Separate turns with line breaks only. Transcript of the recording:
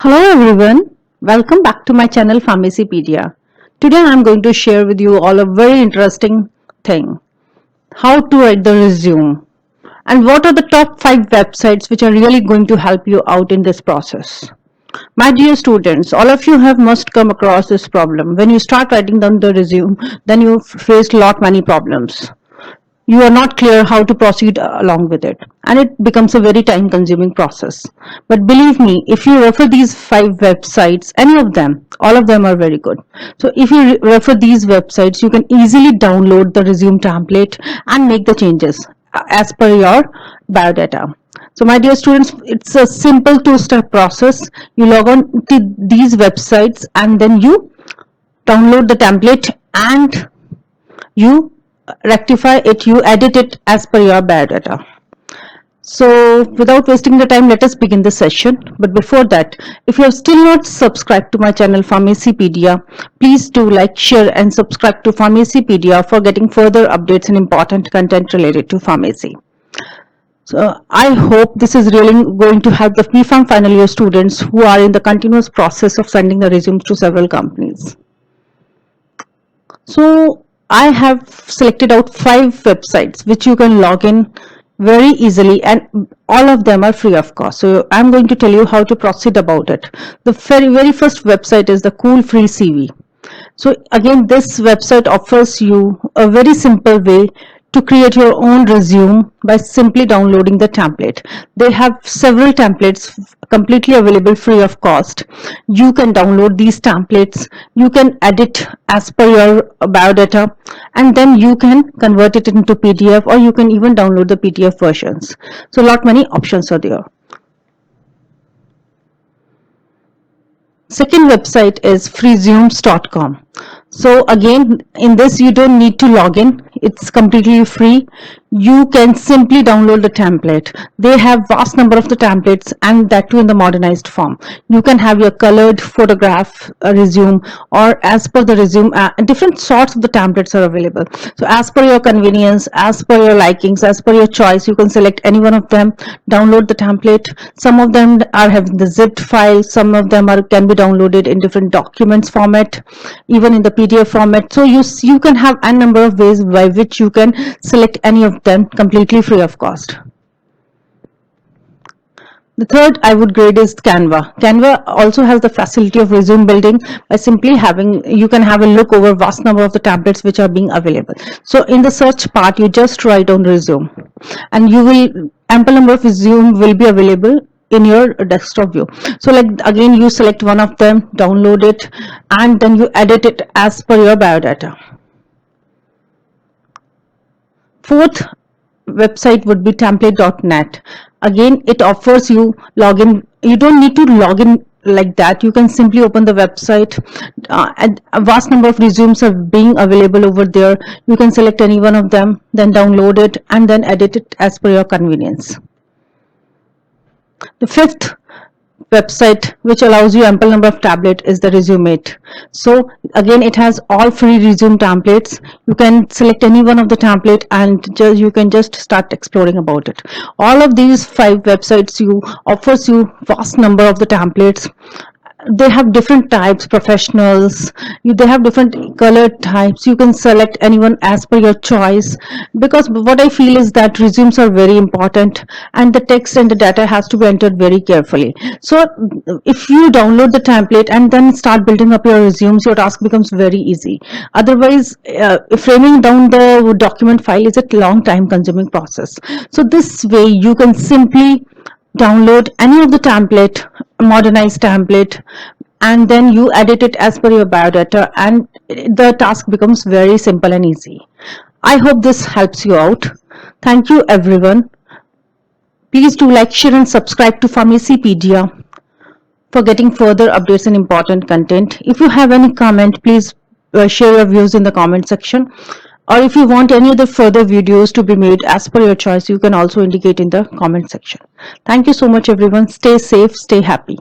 Hello everyone, welcome back to my channel Pharmacypedia. Today I am going to share with you all a very interesting thing, how to write the resume and what are the top 5 websites which are really going to help you out in this process. My dear students, all of you have must come across this problem. When you start writing down the resume, then you face many problems. You are not clear how to proceed along with it, and it becomes a very time consuming process. But believe me, if you refer these 5 websites, any of them, all of them are very good. So if you refer these websites, you can easily download the resume template and make the changes as per your biodata. So my dear students, it's a simple 2-step process. You log on to these websites and then you download the template and you rectify it, you edit it as per your biodata. So without wasting the time, let us begin the session. But before that, if you have still not subscribed to my channel Pharmacypedia, please do like, share and subscribe to Pharmacypedia for getting further updates and important content related to pharmacy. So I hope this is really going to help the BPharm final year students who are in the continuous process of sending the resumes to several companies. So I have selected out 5 websites which you can log in very easily, and all of them are free of cost. So I'm going to tell you how to proceed about it. The very first website is the Cool Free CV. So again, this website offers you a very simple way to create your own resume by simply downloading the template. They have several templates completely available free of cost. You can download these templates, you can edit as per your biodata, and then you can convert it into PDF, or you can even download the PDF versions. So many options are there. Second website is freesumes.com. So again, in this you don't need to log in, it's completely free. You can simply download the template. They have vast number of the templates, and that too in the modernized form. You can have your colored photograph resume, or as per the resume, different sorts of the templates are available. So as per your convenience, as per your likings, as per your choice, you can select any one of them, download the template. Some of them are having the zipped file, some of them can be downloaded in different documents format, even in the PDF format. So you can have a number of ways by which you can select any of them completely free of cost. The third I would grade is Canva. Canva also has the facility of resume building by simply you can have a look over vast number of the templates which are being available. So in the search part, you just write on resume, and ample number of resume will be available in your desktop view. So again, you select one of them, download it, and then you edit it as per your biodata. Fourth website would be template.net. Again, it offers you login. You don't need to log in like that. You can simply open the website, and a vast number of resumes are being available over there. You can select any one of them, then download it, and then edit it as per your convenience. The fifth website which allows you ample number of templates is the Resumate. So again, it has all free resume templates. You can select any one of the template and you can just start exploring about it. All of these 5 websites offers you vast number of the templates. They have different types, professionals, they have different color types. You can select anyone as per your choice, because what I feel is that resumes are very important and the text and the data has to be entered very carefully. So if you download the template and then start building up your resumes, your task becomes very easy. Otherwise, framing down the document file is a long time consuming process. So this way you can simply download any of the template, modernized template, and then you edit it as per your biodata, and the task becomes very simple and easy. I hope this helps you out. Thank you everyone. Please do like, share and subscribe to Pharmacypedia for getting further updates and important content. If you have any comment, please share your views in the comment section. Or if you want any other further videos to be made as per your choice, you can also indicate in the comment section. Thank you so much everyone. Stay safe, stay happy.